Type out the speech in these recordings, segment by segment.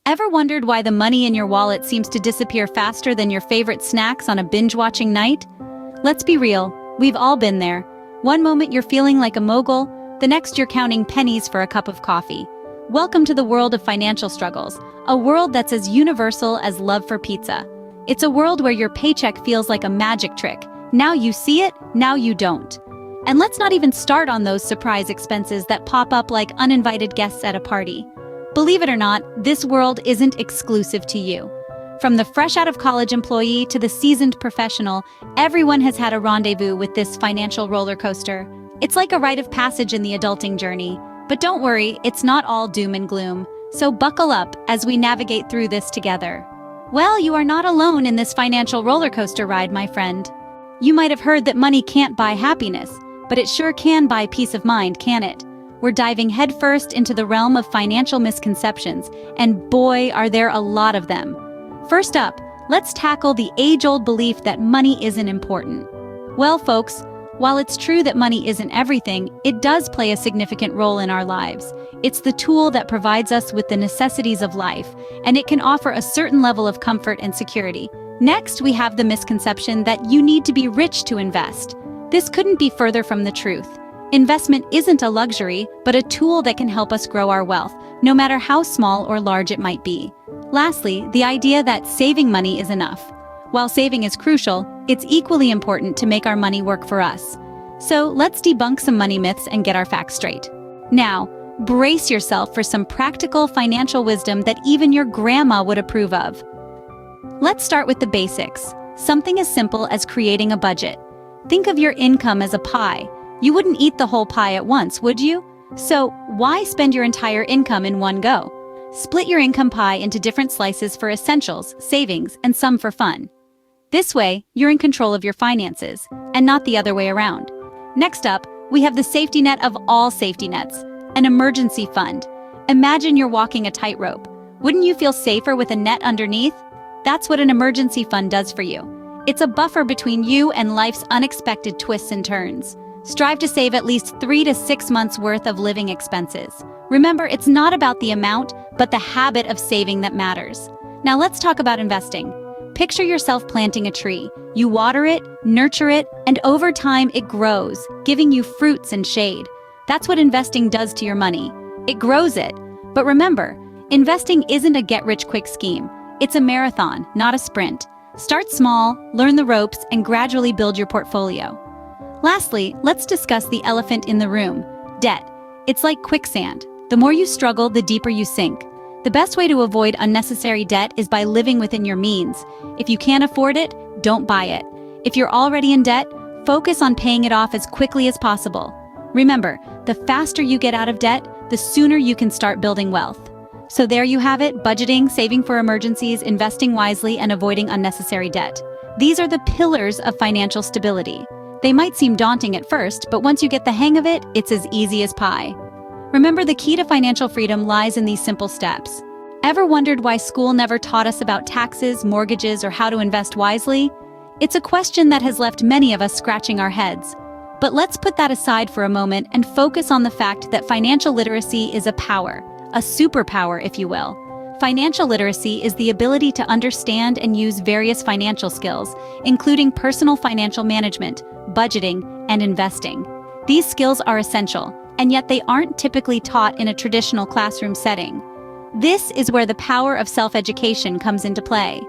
Ever wondered why the money in your wallet seems to disappear faster than your favorite snacks on a binge-watching night? Let's be real, we've all been there. One moment you're feeling like a mogul, the next you're counting pennies for a cup of coffee. Welcome to the world of financial struggles, a world that's as universal as love for pizza. It's a world where your paycheck feels like a magic trick. Now you see it, now you don't. And let's not even start on those surprise expenses that pop up like uninvited guests at a party. Believe it or not, this world isn't exclusive to you. From the fresh out of college employee to the seasoned professional, everyone has had a rendezvous with this financial roller coaster. It's like a rite of passage in the adulting journey. But don't worry, it's not all doom and gloom. So buckle up as we navigate through this together. Well, you are not alone in this financial roller coaster ride, my friend. You might have heard that money can't buy happiness, but it sure can buy peace of mind, can't it? We're diving headfirst into the realm of financial misconceptions, and boy, are there a lot of them. First up, let's tackle the age-old belief that money isn't important. Well, folks, while it's true that money isn't everything, it does play a significant role in our lives. It's the tool that provides us with the necessities of life, and it can offer a certain level of comfort and security. Next, we have the misconception that you need to be rich to invest. This couldn't be further from the truth. Investment isn't a luxury, but a tool that can help us grow our wealth, no matter how small or large it might be. Lastly, the idea that saving money is enough. While saving is crucial, it's equally important to make our money work for us. So let's debunk some money myths and get our facts straight. Now, brace yourself for some practical financial wisdom that even your grandma would approve of. Let's start with the basics, something as simple as creating a budget. Think of your income as a pie. You wouldn't eat the whole pie at once, would you? So why spend your entire income in one go? Split your income pie into different slices for essentials, savings, and some for fun. This way, you're in control of your finances, and not the other way around. Next up, we have the safety net of all safety nets, an emergency fund. Imagine you're walking a tightrope. Wouldn't you feel safer with a net underneath? That's what an emergency fund does for you. It's a buffer between you and life's unexpected twists and turns. Strive to save at least 3 to 6 months' worth of living expenses. Remember, it's not about the amount, but the habit of saving that matters. Now let's talk about investing. Picture yourself planting a tree. You water it, nurture it, and over time it grows, giving you fruits and shade. That's what investing does to your money. It grows it. But remember, investing isn't a get-rich-quick scheme. It's a marathon, not a sprint. Start small, learn the ropes, and gradually build your portfolio. Lastly, let's discuss the elephant in the room, debt. It's like quicksand. The more you struggle, the deeper you sink. The best way to avoid unnecessary debt is by living within your means. If you can't afford it, don't buy it. If you're already in debt, focus on paying it off as quickly as possible. Remember, the faster you get out of debt, the sooner you can start building wealth. So there you have it, budgeting, saving for emergencies, investing wisely, and avoiding unnecessary debt. These are the pillars of financial stability. They might seem daunting at first, but once you get the hang of it, it's as easy as pie. Remember, the key to financial freedom lies in these simple steps. Ever wondered why school never taught us about taxes, mortgages, or how to invest wisely? It's a question that has left many of us scratching our heads. But let's put that aside for a moment and focus on the fact that financial literacy is a power, a superpower, if you will. Financial literacy is the ability to understand and use various financial skills, including personal financial management, budgeting, and investing. These skills are essential, and yet they aren't typically taught in a traditional classroom setting. This is where the power of self-education comes into play.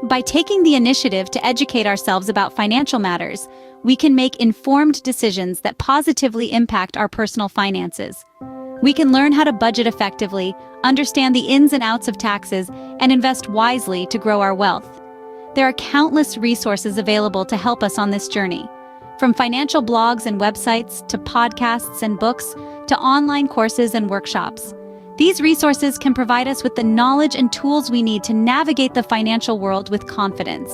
By taking the initiative to educate ourselves about financial matters, we can make informed decisions that positively impact our personal finances. We can learn how to budget effectively, understand the ins and outs of taxes, and invest wisely to grow our wealth. There are countless resources available to help us on this journey. From financial blogs and websites, to podcasts and books, to online courses and workshops. These resources can provide us with the knowledge and tools we need to navigate the financial world with confidence.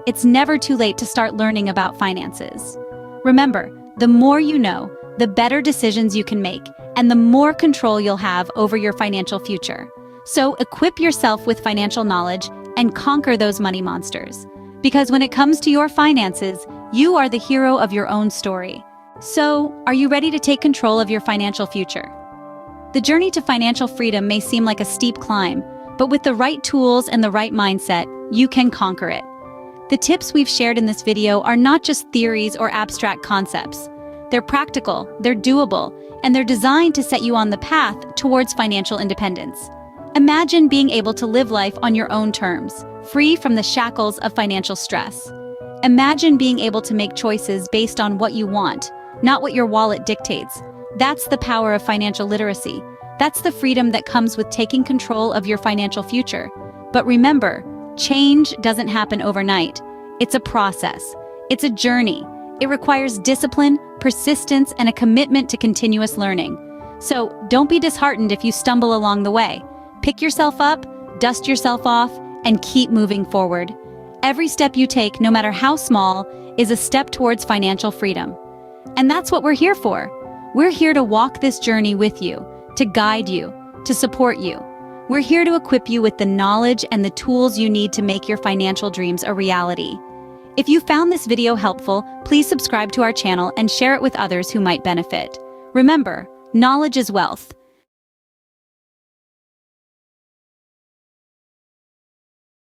It's never too late to start learning about finances. Remember, the more you know, the better decisions you can make, and the more control you'll have over your financial future. So equip yourself with financial knowledge and conquer those money monsters. Because when it comes to your finances, you are the hero of your own story. So, are you ready to take control of your financial future? The journey to financial freedom may seem like a steep climb, But with the right tools and the right mindset, you can conquer it. The tips we've shared in this video are not just theories or abstract concepts. They're practical, they're doable, and they're designed to set you on the path towards financial independence. Imagine being able to live life on your own terms, free from the shackles of financial stress. Imagine being able to make choices based on what you want, not what your wallet dictates. That's the power of financial literacy. That's the freedom that comes with taking control of your financial future. But remember, change doesn't happen overnight. It's a process. It's a journey. It requires discipline, persistence, and a commitment to continuous learning. So don't be disheartened if you stumble along the way. Pick yourself up, dust yourself off, and keep moving forward. Every step you take, no matter how small, is a step towards financial freedom. And that's what we're here for. We're here to walk this journey with you, to guide you, to support you. We're here to equip you with the knowledge and the tools you need to make your financial dreams a reality. If you found this video helpful, please subscribe to our channel and share it with others who might benefit. Remember, knowledge is wealth.